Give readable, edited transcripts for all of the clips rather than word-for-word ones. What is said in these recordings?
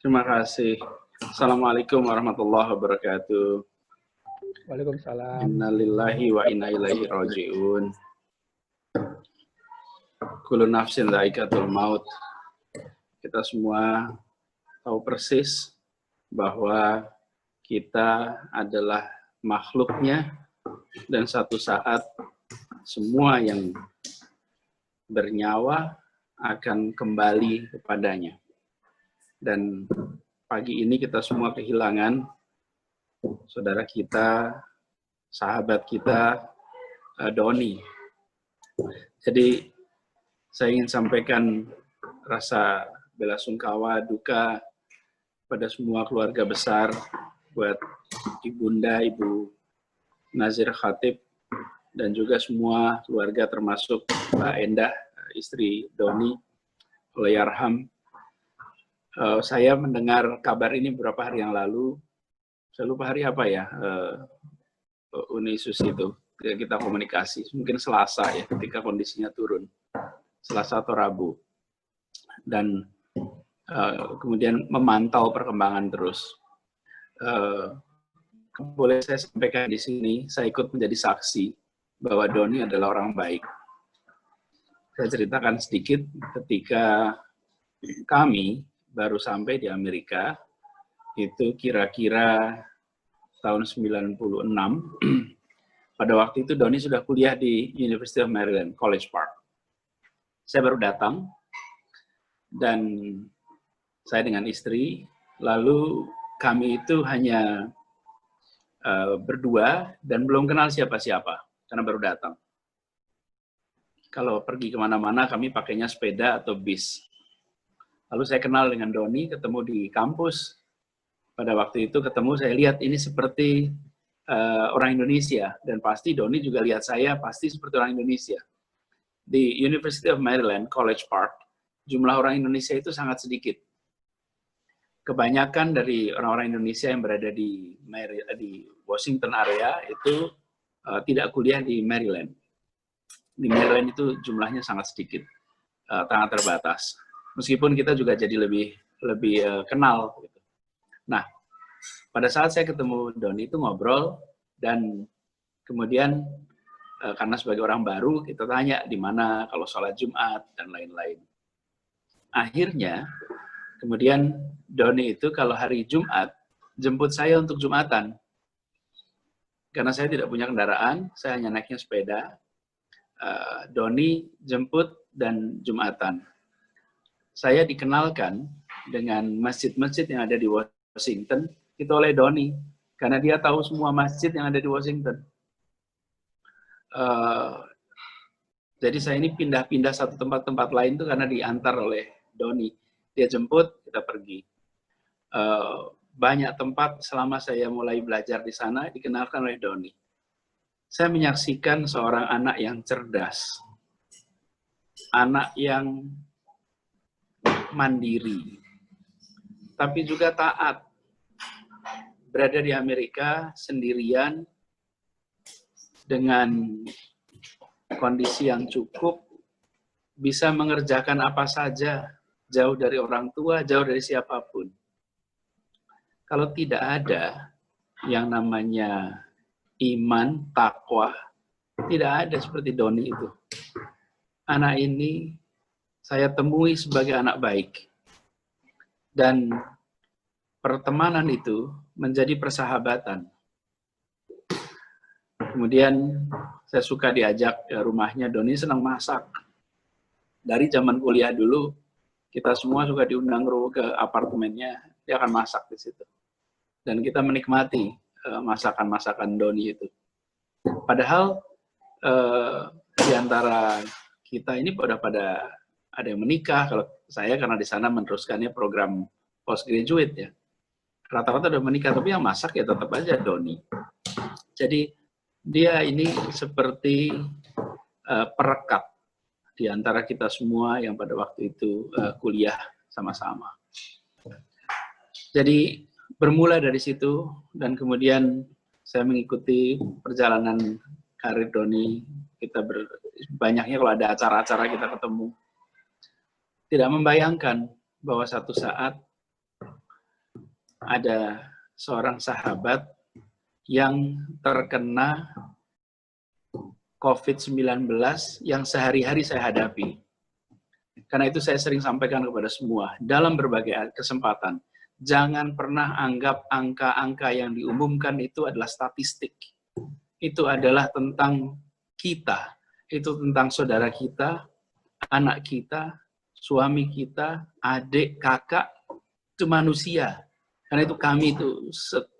Terima kasih. Assalamualaikum warahmatullahi wabarakatuh. Waalaikumsalam. Inna lillahi wa inna ilaihi raji'un. Kullu nafsin dha'iqatul maut. Kita semua tahu persis bahwa kita adalah makhluknya dan satu saat semua yang bernyawa akan kembali kepadanya. Dan pagi ini kita semua kehilangan saudara kita, sahabat kita, Doni. Jadi saya ingin sampaikan rasa belasungkawa, duka pada semua keluarga besar, buat Ibunda, Ibu Nazir Khatib, dan juga semua keluarga termasuk Mbak Endah, istri Doni, Allahyarham. Saya mendengar kabar ini beberapa hari yang lalu. Saya lupa hari apa ya, Unisus itu kita komunikasi, mungkin Selasa ya, ketika kondisinya turun, Selasa atau Rabu, dan kemudian memantau perkembangan terus. Boleh saya sampaikan di sini, saya ikut menjadi saksi bahwa Doni adalah orang baik. Saya ceritakan sedikit ketika kami baru sampai di Amerika, itu kira-kira tahun 96. Pada waktu itu Doni sudah kuliah di University of Maryland, College Park. Saya baru datang, dan saya dengan istri, lalu kami itu hanya berdua dan belum kenal siapa-siapa, karena baru datang. Kalau pergi kemana-mana kami pakainya sepeda atau bis. Lalu saya kenal dengan Doni, ketemu di kampus. Pada waktu itu ketemu, saya lihat ini seperti orang Indonesia. Dan pasti Doni juga lihat saya, pasti seperti orang Indonesia. Di University of Maryland, College Park, jumlah orang Indonesia itu sangat sedikit. Kebanyakan dari orang-orang Indonesia yang berada di Washington area itu tidak kuliah di Maryland. Di Maryland itu jumlahnya sangat sedikit, sangat terbatas. Meskipun kita juga jadi lebih kenal. Gitu. Nah, pada saat saya ketemu Doni itu ngobrol, dan kemudian karena sebagai orang baru kita tanya di mana kalau sholat Jumat dan lain-lain. Akhirnya, kemudian Doni itu kalau hari Jumat jemput saya untuk Jumatan. Karena saya tidak punya kendaraan, saya hanya naiknya sepeda. Doni jemput dan Jumatan. Saya dikenalkan dengan masjid-masjid yang ada di Washington itu oleh Doni, karena dia tahu semua masjid yang ada di Washington. Jadi saya ini pindah-pindah satu tempat-tempat lain itu karena diantar oleh Doni. Dia jemput, kita pergi. Banyak tempat selama saya mulai belajar di sana dikenalkan oleh Doni. Saya menyaksikan seorang anak yang cerdas, anak yang mandiri, tapi juga taat. Berada di Amerika sendirian dengan kondisi yang cukup, bisa mengerjakan apa saja, jauh dari orang tua, jauh dari siapapun. Kalau tidak ada yang namanya iman, takwa, tidak ada seperti Doni itu. Anak ini saya temui sebagai anak baik. Dan pertemanan itu menjadi persahabatan. Kemudian saya suka diajak ke rumahnya. Doni senang masak. Dari zaman kuliah dulu, kita semua suka diundang ke apartemennya, dia akan masak di situ. Dan kita menikmati masakan-masakan Doni itu. Padahal di antara kita ini pada ada yang menikah. Kalau saya karena di sana meneruskannya program postgraduate ya. Rata-rata udah menikah, tapi yang masak ya tetap aja Doni. Jadi dia ini seperti perekat di antara kita semua yang pada waktu itu kuliah sama-sama. Jadi bermula dari situ, dan kemudian saya mengikuti perjalanan karir Doni. Kita banyaknya kalau ada acara-acara kita ketemu. Tidak membayangkan bahwa satu saat ada seorang sahabat yang terkena COVID-19 yang sehari-hari saya hadapi. Karena itu saya sering sampaikan kepada semua, dalam berbagai kesempatan, jangan pernah anggap angka-angka yang diumumkan itu adalah statistik. Itu adalah tentang kita, itu tentang saudara kita, anak kita, suami kita, adik, kakak, itu manusia. Karena itu kami itu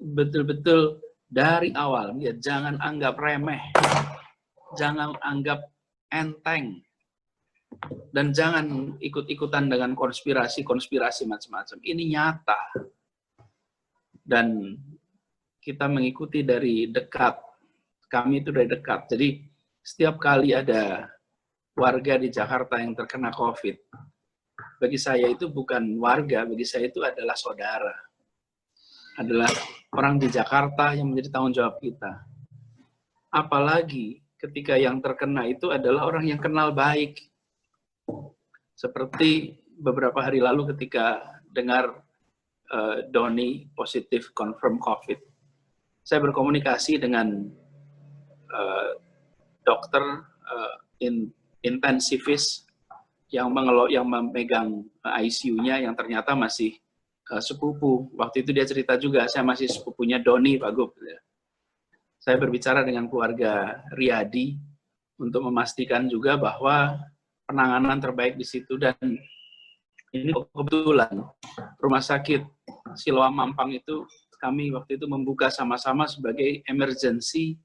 betul-betul dari awal, ya, jangan anggap remeh, jangan anggap enteng, dan jangan ikut-ikutan dengan konspirasi macam-macam. Ini nyata. Dan kita mengikuti dari dekat. Kami itu dari dekat. Jadi setiap kali ada warga di Jakarta yang terkena COVID, bagi saya itu bukan warga, bagi saya itu adalah saudara. Adalah orang di Jakarta yang menjadi tanggung jawab kita. Apalagi ketika yang terkena itu adalah orang yang kenal baik. Seperti beberapa hari lalu ketika dengar Doni positif confirm COVID. Saya berkomunikasi dengan dokter intensivis yang memegang ICU-nya yang ternyata masih sepupu. Waktu itu dia cerita juga, saya masih sepupunya Doni, Pak Gub. Saya berbicara dengan keluarga Riyadi untuk memastikan juga bahwa penanganan terbaik di situ, dan ini kebetulan rumah sakit Siloam Mampang itu kami waktu itu membuka sama-sama sebagai emergency.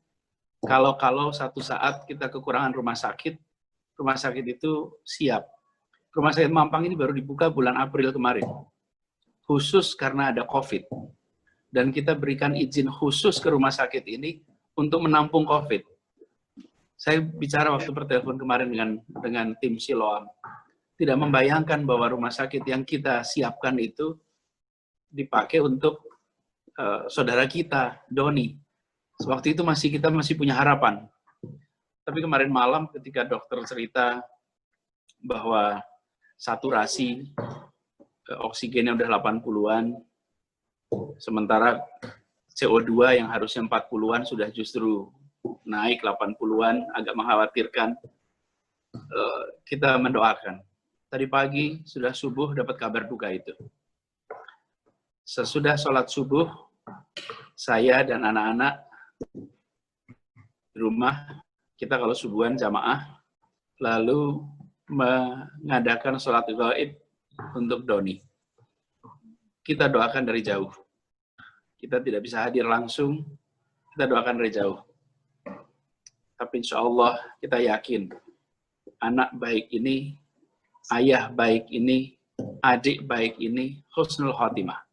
Kalau satu saat kita kekurangan rumah sakit itu siap. Rumah sakit Mampang ini baru dibuka bulan April kemarin, khusus karena ada COVID. Dan kita berikan izin khusus ke rumah sakit ini untuk menampung COVID. Saya bicara waktu bertelepon kemarin dengan tim Siloam, tidak membayangkan bahwa rumah sakit yang kita siapkan itu dipakai untuk saudara kita, Doni. Waktu itu kita masih punya harapan. Tapi kemarin malam ketika dokter cerita bahwa saturasi oksigennya udah 80-an, sementara CO2 yang harusnya 40-an sudah justru naik 80-an, agak mengkhawatirkan. Kita mendoakan. Tadi pagi sudah subuh dapat kabar duka itu. Sesudah sholat subuh, saya dan anak-anak di rumah, kita kalau subuhan jamaah, lalu mengadakan sholat gaib untuk Doni. Kita doakan dari jauh. Kita tidak bisa hadir langsung, kita doakan dari jauh. Tapi insya Allah kita yakin, anak baik ini, ayah baik ini, adik baik ini, husnul khotimah.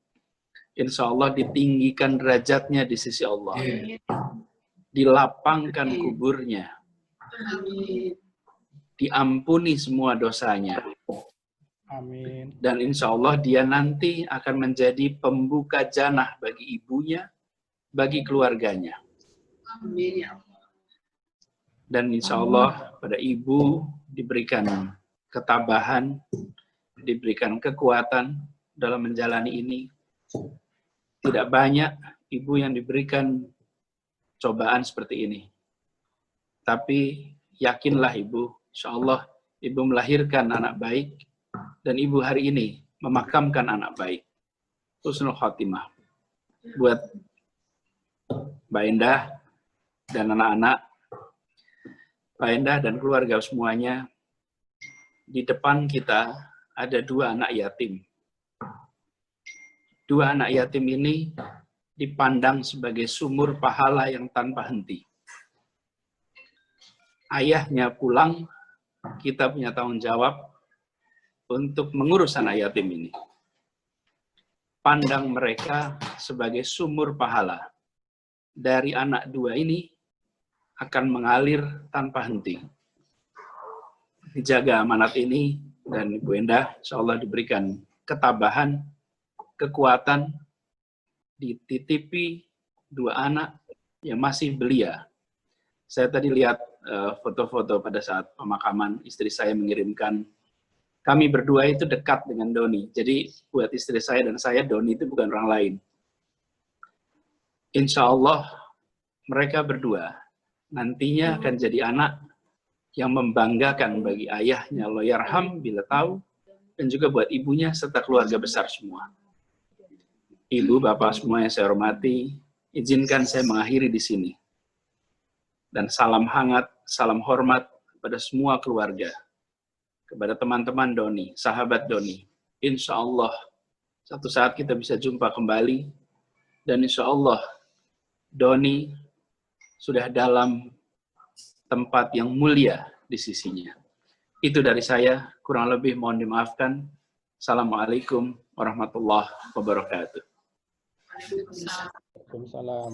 Insya Allah ditinggikan derajatnya di sisi Allah. Dilapangkan kuburnya. Diampuni semua dosanya. Amin. Dan insya Allah dia nanti akan menjadi pembuka jannah bagi ibunya, bagi keluarganya. Amin. Dan insya Allah pada ibu diberikan ketabahan, diberikan kekuatan dalam menjalani ini. Tidak banyak ibu yang diberikan cobaan seperti ini. Tapi yakinlah ibu, insya Allah ibu melahirkan anak baik, dan ibu hari ini memakamkan anak baik. Husnul khotimah. Buat Mbak Endah dan anak-anak, Mbak Endah dan keluarga semuanya, di depan kita ada 2 anak yatim. 2 anak yatim ini dipandang sebagai sumur pahala yang tanpa henti. Ayahnya pulang, kita punya tanggung jawab untuk mengurus anak yatim ini. Pandang mereka sebagai sumur pahala. Dari anak 2 ini akan mengalir tanpa henti. Dijaga amanat ini, dan Ibu Endah insya Allah diberikan ketabahan, kekuatan, dititipi 2 anak yang masih belia. Saya tadi lihat foto-foto pada saat pemakaman, istri saya mengirimkan, kami berdua itu dekat dengan Doni. Jadi buat istri saya dan saya, Doni itu bukan orang lain. insya Allah mereka berdua nantinya akan jadi anak yang membanggakan bagi ayahnya, Allah yarham bila tahu, dan juga buat ibunya serta keluarga besar semua. Ibu, bapak semua yang saya hormati, izinkan saya mengakhiri di sini. Dan salam hangat, salam hormat kepada semua keluarga, kepada teman-teman Doni, sahabat Doni. Insya Allah satu saat kita bisa jumpa kembali, dan insya Allah Doni sudah dalam tempat yang mulia di sisinya. Itu dari saya, kurang lebih mohon dimaafkan. Assalamualaikum warahmatullahi wabarakatuh. Waalaikumsalam.